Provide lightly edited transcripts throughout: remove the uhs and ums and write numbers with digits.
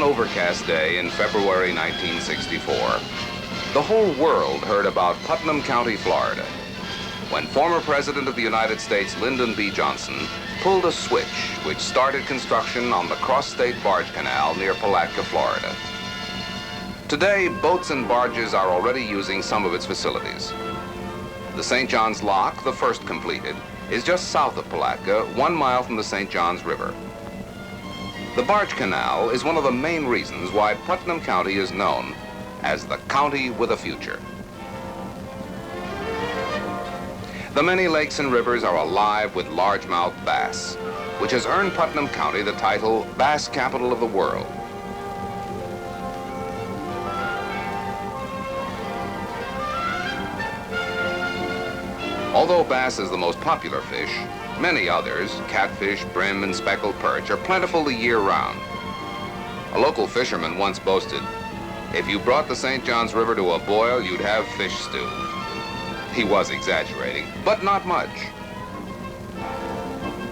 overcast day in February 1964, the whole world heard about Putnam County, Florida, when former President of the United States, Lyndon B. Johnson, pulled a switch which started construction on the cross-state barge canal near Palatka, Florida. Today, boats and barges are already using some of its facilities. The St. John's Lock, the first completed, is just south of Palatka, 1 mile from the St. John's River. The barge canal is one of the main reasons why Putnam County is known as the county with a future. The many lakes and rivers are alive with largemouth bass, which has earned Putnam County the title Bass Capital of the World. Although bass is the most popular fish, many others, catfish, brim, and speckled perch, are plentiful the year round. A local fisherman once boasted, "If you brought the St. John's River to a boil, you'd have fish stew." He was exaggerating, but not much.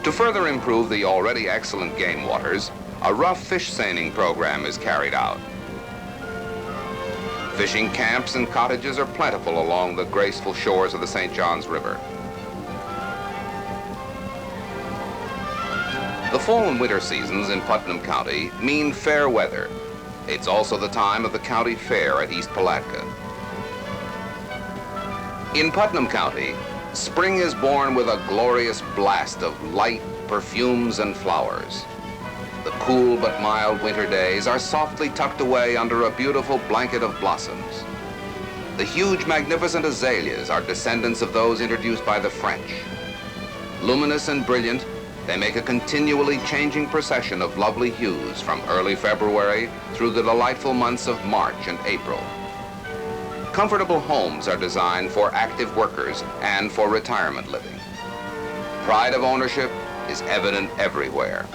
To further improve the already excellent game waters, a rough fish seining program is carried out. Fishing camps and cottages are plentiful along the graceful shores of the St. John's River. The fall and winter seasons in Putnam County mean fair weather. It's also the time of the county fair at East Palatka. In Putnam County, spring is born with a glorious blast of light, perfumes, and flowers. The cool but mild winter days are softly tucked away under a beautiful blanket of blossoms. The huge, magnificent azaleas are descendants of those introduced by the French. Luminous and brilliant, they make a continually changing procession of lovely hues from early February through the delightful months of March and April. Comfortable homes are designed for active workers and for retirement living. Pride of ownership is evident everywhere.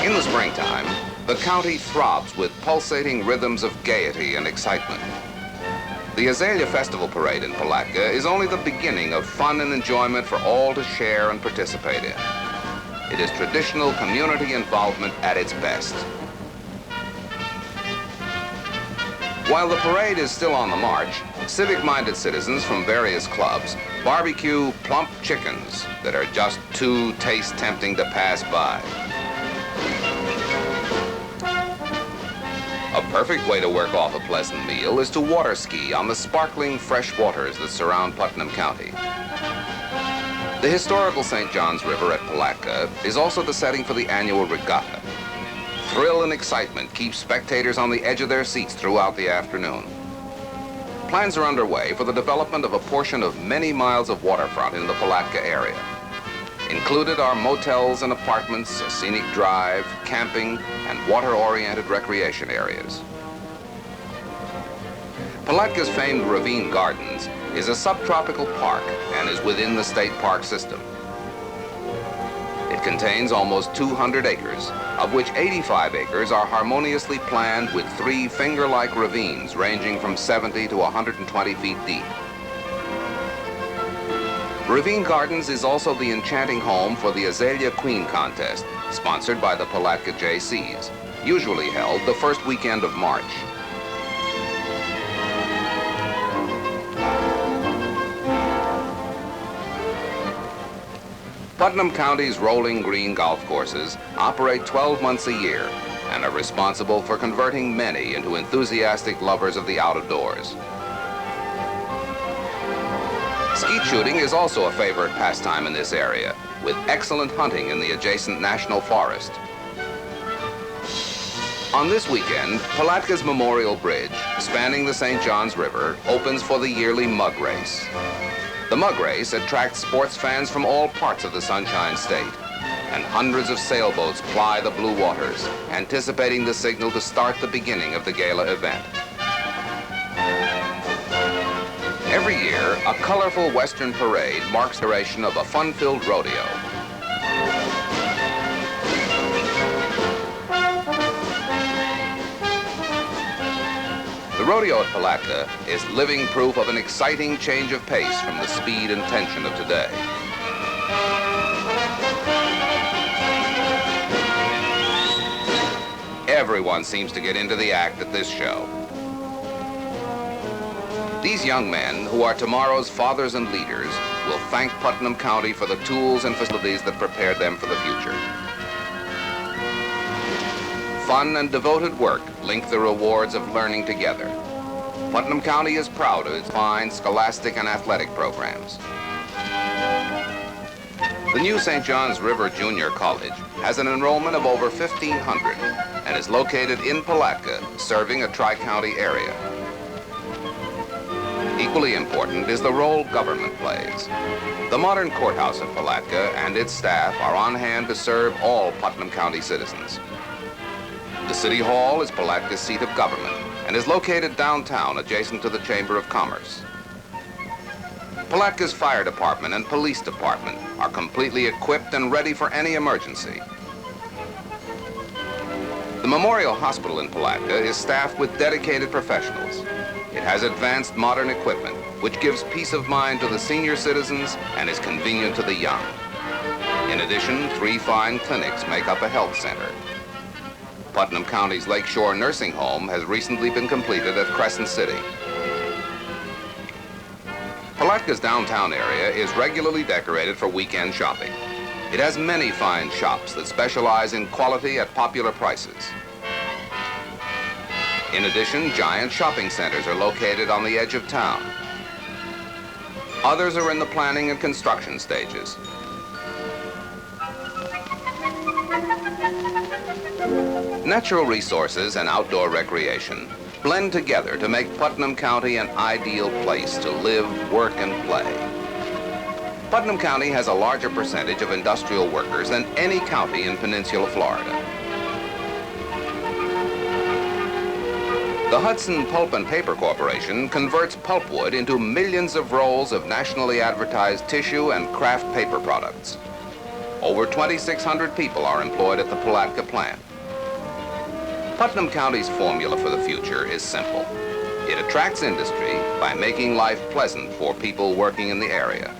In the springtime, the county throbs with pulsating rhythms of gaiety and excitement. The Azalea Festival Parade in Palatka is only the beginning of fun and enjoyment for all to share and participate in. It is traditional community involvement at its best. While the parade is still on the march, civic-minded citizens from various clubs barbecue plump chickens that are just too taste-tempting to pass by. A perfect way to work off a pleasant meal is to water ski on the sparkling fresh waters that surround Putnam County. The historical St. John's River at Palatka is also the setting for the annual regatta. Thrill and excitement keep spectators on the edge of their seats throughout the afternoon. Plans are underway for the development of a portion of many miles of waterfront in the Palatka area. Included are motels and apartments, a scenic drive, camping, and water-oriented recreation areas. Palatka's famed Ravine Gardens is a subtropical park and is within the state park system. It contains almost 200 acres, of which 85 acres are harmoniously planned with 3 finger-like ravines ranging from 70 to 120 feet deep. Ravine Gardens is also the enchanting home for the Azalea Queen contest, sponsored by the Palatka Jaycees, usually held the first weekend of March. Putnam County's rolling green golf courses operate 12 months a year and are responsible for converting many into enthusiastic lovers of the outdoors. Skeet shooting is also a favorite pastime in this area, with excellent hunting in the adjacent national forest. On this weekend, Palatka's Memorial Bridge, spanning the St. John's River, opens for the yearly mug race. The mug race attracts sports fans from all parts of the Sunshine State, and hundreds of sailboats ply the blue waters, anticipating the signal to start the beginning of the gala event. Every year, a colorful Western parade marks the duration of a fun-filled rodeo. The rodeo at Palatka is living proof of an exciting change of pace from the speed and tension of today. Everyone seems to get into the act at this show. These young men, who are tomorrow's fathers and leaders, will thank Putnam County for the tools and facilities that prepared them for the future. Fun and devoted work link the rewards of learning together. Putnam County is proud of its fine scholastic and athletic programs. The new St. John's River Junior College has an enrollment of over 1,500 and is located in Palatka, serving a tri-county area. Equally important is the role government plays. The modern courthouse at Palatka and its staff are on hand to serve all Putnam County citizens. The City Hall is Palatka's seat of government and is located downtown adjacent to the Chamber of Commerce. Palatka's fire department and police department are completely equipped and ready for any emergency. The Memorial Hospital in Palatka is staffed with dedicated professionals. It has advanced modern equipment, which gives peace of mind to the senior citizens and is convenient to the young. In addition, 3 fine clinics make up a health center. Putnam County's Lakeshore Nursing Home has recently been completed at Crescent City. Palatka's downtown area is regularly decorated for weekend shopping. It has many fine shops that specialize in quality at popular prices. In addition, giant shopping centers are located on the edge of town. Others are in the planning and construction stages. Natural resources and outdoor recreation blend together to make Putnam County an ideal place to live, work, and play. Putnam County has a larger percentage of industrial workers than any county in Peninsula Florida. The Hudson Pulp and Paper Corporation converts pulpwood into millions of rolls of nationally advertised tissue and craft paper products. Over 2,600 people are employed at the Palatka plant. Putnam County's formula for the future is simple. It attracts industry by making life pleasant for people working in the area.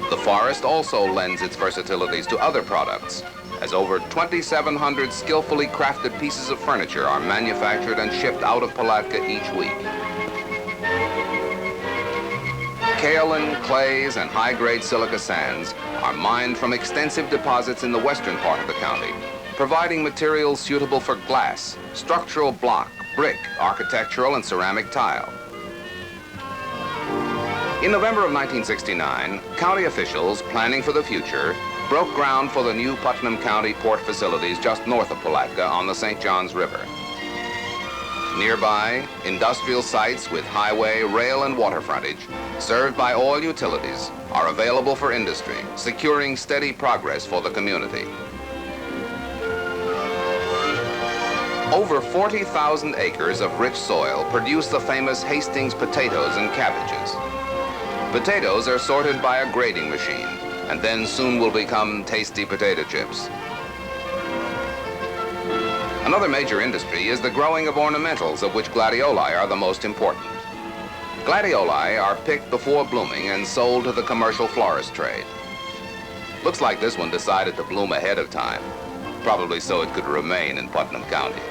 The forest also lends its versatilities to other products, as over 2,700 skillfully crafted pieces of furniture are manufactured and shipped out of Palatka each week. Kaolin, clays, and high-grade silica sands are mined from extensive deposits in the western part of the county, providing materials suitable for glass, structural block, brick, architectural, and ceramic tile. In November of 1969, county officials planning for the future broke ground for the new Putnam County port facilities just north of Palatka on the St. John's River. Nearby, industrial sites with highway, rail, and water frontage, served by all utilities, are available for industry, securing steady progress for the community. Over 40,000 acres of rich soil produce the famous Hastings potatoes and cabbages. Potatoes are sorted by a grading machine, and then soon will become tasty potato chips. Another major industry is the growing of ornamentals, of which gladioli are the most important. Gladioli are picked before blooming and sold to the commercial florist trade. Looks like this one decided to bloom ahead of time, probably so it could remain in Putnam County.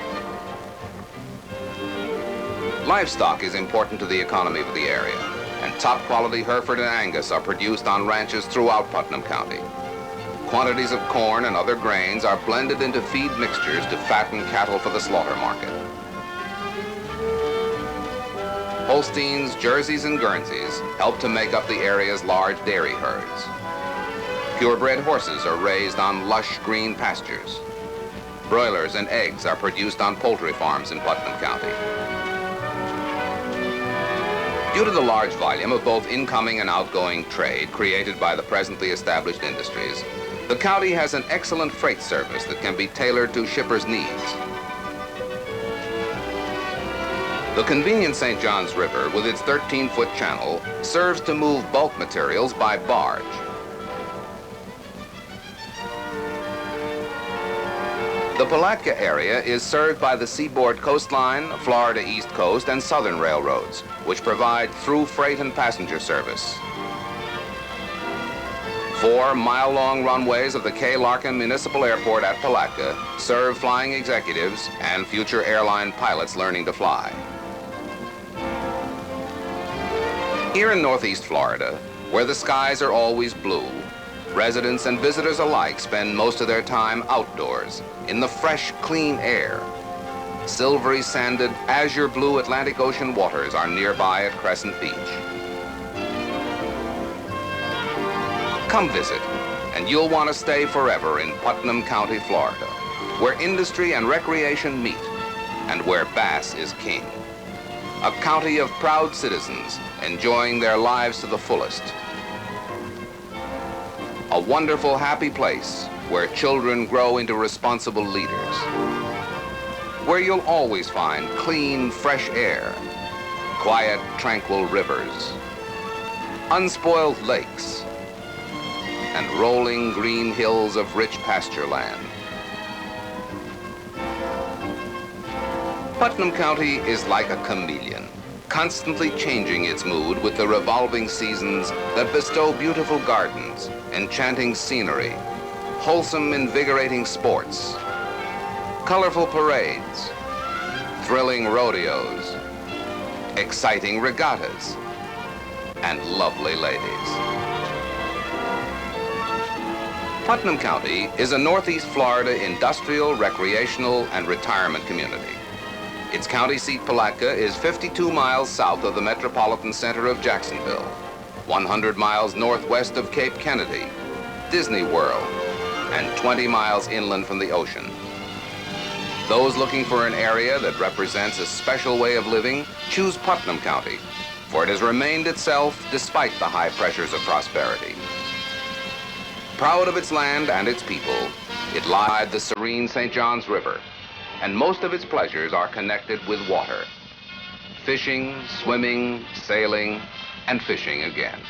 Livestock is important to the economy of the area, and top-quality Hereford and Angus are produced on ranches throughout Putnam County. Quantities of corn and other grains are blended into feed mixtures to fatten cattle for the slaughter market. Holsteins, Jerseys, and Guernseys help to make up the area's large dairy herds. Purebred horses are raised on lush green pastures. Broilers and eggs are produced on poultry farms in Putnam County. Due to the large volume of both incoming and outgoing trade created by the presently established industries, the county has an excellent freight service that can be tailored to shippers' needs. The convenient St. John's River, with its 13-foot channel, serves to move bulk materials by barge. The Palatka area is served by the Seaboard Coastline, Florida East Coast, and Southern Railroads, which provide through freight and passenger service. 4 mile-long runways of the K. Larkin Municipal Airport at Palatka serve flying executives and future airline pilots learning to fly. Here in Northeast Florida, where the skies are always blue, residents and visitors alike spend most of their time outdoors in the fresh, clean air. Silvery sanded, azure blue Atlantic Ocean waters are nearby at Crescent Beach. Come visit, and you'll want to stay forever in Putnam County, Florida, where industry and recreation meet, and where bass is king. A county of proud citizens enjoying their lives to the fullest. A wonderful, happy place where children grow into responsible leaders. Where you'll always find clean, fresh air, quiet, tranquil rivers, unspoiled lakes, and rolling green hills of rich pasture land. Putnam County is like a chameleon, constantly changing its mood with the revolving seasons that bestow beautiful gardens, enchanting scenery, wholesome, invigorating sports, colorful parades, thrilling rodeos, exciting regattas, and lovely ladies. Putnam County is a Northeast Florida industrial, recreational, and retirement community. Its county seat, Palatka, is 52 miles south of the metropolitan center of Jacksonville, 100 miles northwest of Cape Kennedy, Disney World, and 20 miles inland from the ocean. Those looking for an area that represents a special way of living, choose Putnam County, for it has remained itself despite the high pressures of prosperity. Proud of its land and its people, it lies the serene St. Johns River, and most of its pleasures are connected with water. Fishing, swimming, sailing, and fishing again.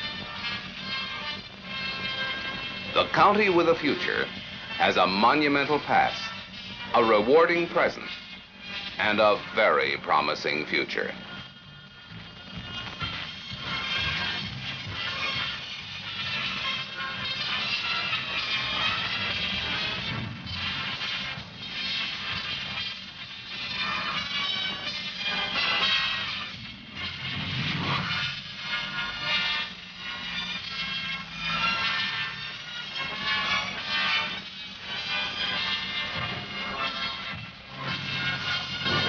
The county with a future has a monumental past, a rewarding present, and a very promising future.